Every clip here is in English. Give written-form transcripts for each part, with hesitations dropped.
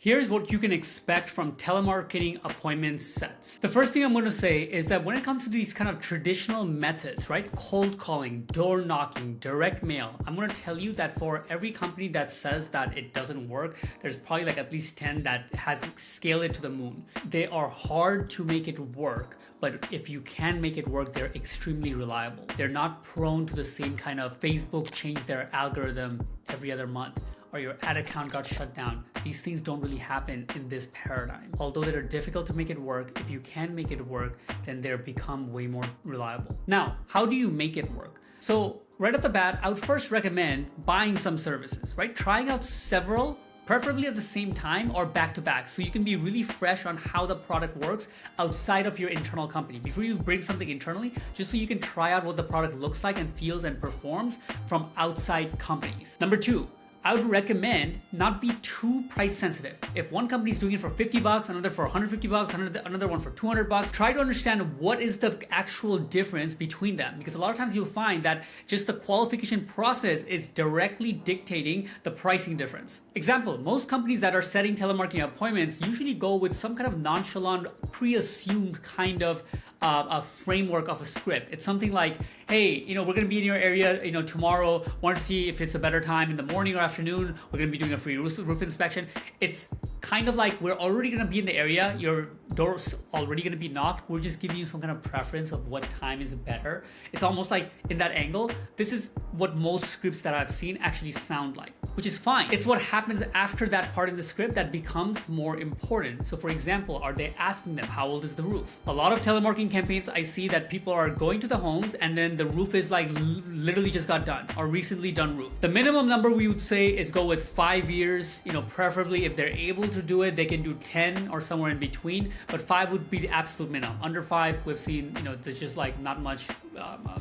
Here's what you can expect from telemarketing appointment sets. The first thing I'm going to say is that when it comes to these kind of traditional methods, right? Cold calling, door knocking, direct mail, I'm going to tell you that for every company that says that it doesn't work, there's probably like at least 10 that has scaled it to the moon. They are hard to make it work, but if you can make it work, they're extremely reliable. They're not prone to the same kind of Facebook change their algorithm every other month, or your ad account got shut down. These things don't really happen in this paradigm. Although they are difficult to make it work, if you can make it work, then they become way more reliable. Now, how do you make it work? So right off the bat, I would first recommend buying some services, right? Trying out several, preferably at the same time or back to back, so you can be really fresh on how the product works outside of your internal company. Before you bring something internally, just so you can try out what the product looks like and feels and performs from outside companies. Number two, I would recommend not be too price sensitive. If one company is doing it for 50 bucks, another for 150 bucks, another one for 200 bucks, try to understand what is the actual difference between them. Because a lot of times you'll find that just the qualification process is directly dictating the pricing difference. Example, most companies that are setting telemarketing appointments usually go with some kind of nonchalant, pre-assumed kind of a framework of a script. It's something like, hey, we're going to be in your area, tomorrow. Want to see if it's a better time in the morning or afternoon. We're going to be doing a free roof inspection. It's kind of like we're already going to be in the area. Your door's already going to be knocked. We're just giving you some kind of preference of what time is better. It's almost like in that angle, this is what most scripts that I've seen actually sound like, which is fine. It's what happens after that part in the script that becomes more important. So for example, are they asking them, how old is the roof? A lot of telemarketing campaigns, I see that people are going to the homes and then the roof is like literally just got done or recently done roof. The minimum number we would say is go with 5 years, preferably if they're able to do it, they can do 10 or somewhere in between, but 5 would be the absolute minimum. Under 5, we've seen, there's just like not much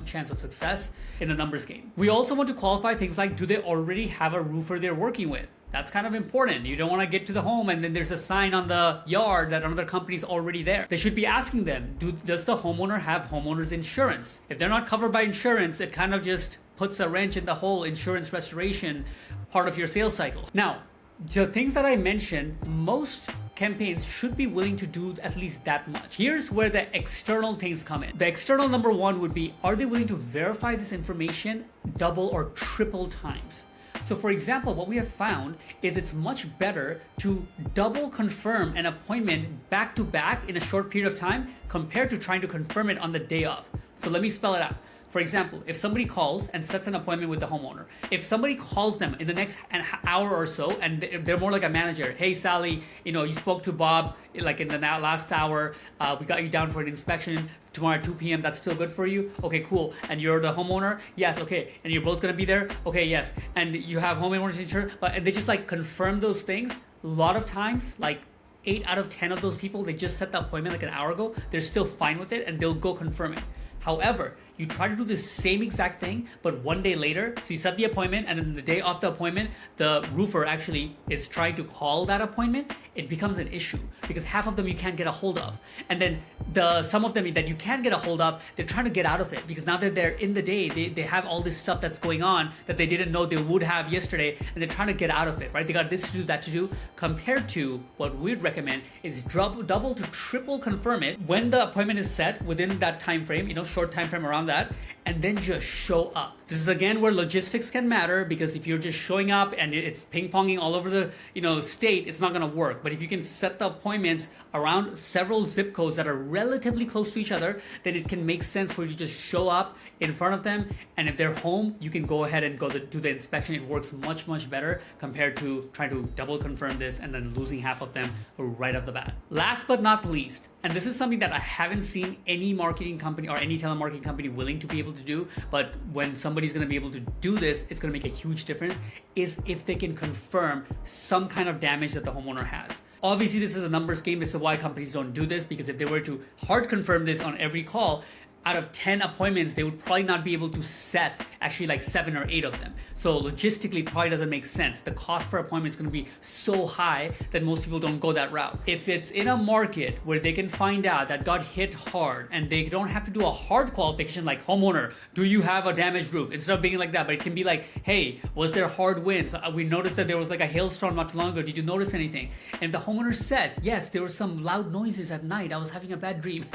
chance of success in the numbers game. We also want to qualify things like, do they already have a roofer they're working with? That's kind of important. You don't want to get to the home and then there's a sign on the yard that another company's already there. They should be asking them, does the homeowner have homeowner's insurance? If they're not covered by insurance, it kind of just puts a wrench in the whole insurance restoration part of your sales cycle. Now, the things that I mentioned, most campaigns should be willing to do at least that much. Here's where the external things come in. The external number one would be, are they willing to verify this information double or triple times? So for example, what we have found is it's much better to double confirm an appointment back to back in a short period of time compared to trying to confirm it on the day of. So let me spell it out. For example, if somebody calls and sets an appointment with the homeowner, if somebody calls them in the next hour or so, and they're more like a manager, hey Sally, you spoke to Bob like in the last hour, we got you down for an inspection tomorrow at 2 p.m. That's still good for you? Okay, cool. And you're the homeowner? Yes, okay. And you're both gonna be there? Okay, yes. And you have homeowner's insurance? And they just like confirm those things. A lot of times, like 8 out of 10 of those people, they just set the appointment like an hour ago, they're still fine with it and they'll go confirm it. However, you try to do the same exact thing, but one day later, so you set the appointment and then the day of the appointment, the roofer actually is trying to call that appointment, it becomes an issue because half of them you can't get a hold of. And then some of them that you can get a hold of, they're trying to get out of it because now that they're in the day, they have all this stuff that's going on that they didn't know they would have yesterday, and they're trying to get out of it, right? They got this to do, that to do, compared to what we'd recommend is double to triple confirm it when the appointment is set within that time frame, short time frame around that, and then just show up. This is again where logistics can matter, because if you're just showing up and it's ping-ponging all over the state, it's not gonna work. But if you can set the appointments around several zip codes that are relatively close to each other, then it can make sense for you to just show up in front of them, and if they're home, you can go ahead and do the inspection. It works much better compared to trying to double confirm this and then losing half of them right off the bat. Last but not least, and this is something that I haven't seen any marketing company or any telemarketing company willing to be able to do, but when somebody's going to be able to do this, it's going to make a huge difference, is if they can confirm some kind of damage that the homeowner has. Obviously, this is a numbers game. This is why companies don't do this, because if they were to hard confirm this on every call, out of 10 appointments, they would probably not be able to set actually like 7 or 8 of them. So logistically, it probably doesn't make sense. The cost per appointment is going to be so high that most people don't go that route. If it's in a market where they can find out that got hit hard and they don't have to do a hard qualification like homeowner, do you have a damaged roof? Instead of being like that, but it can be like, hey, was there hard winds? We noticed that there was like a hailstorm not too long ago. Did you notice anything? And the homeowner says, yes, there were some loud noises at night. I was having a bad dream.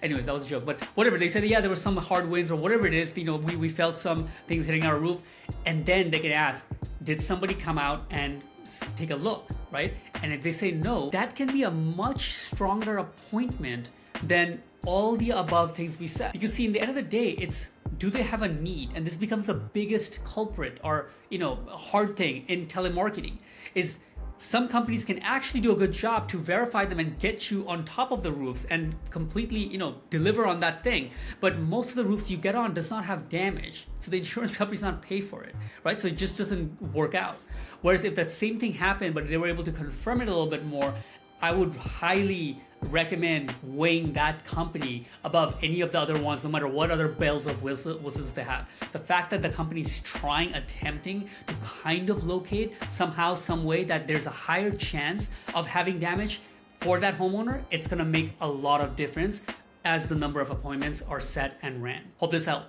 Anyways, that was a joke, but whatever. They said, yeah, there were some hard winds or whatever it is. We felt some things hitting our roof. And then they can ask, did somebody come out and take a look, right? And if they say no, that can be a much stronger appointment than all the above things we said. Because see, in the end of the day, it's, do they have a need? And this becomes the biggest culprit or, hard thing in telemarketing is some companies can actually do a good job to verify them and get you on top of the roofs and completely, deliver on that thing. But most of the roofs you get on does not have damage. So the insurance company's not pay for it, right? So it just doesn't work out. Whereas if that same thing happened, but they were able to confirm it a little bit more, I would highly recommend weighing that company above any of the other ones, no matter what other bells of whistles they have. The fact that the company's attempting to kind of locate somehow, some way that there's a higher chance of having damage for that homeowner, it's gonna make a lot of difference as the number of appointments are set and ran. Hope this helps.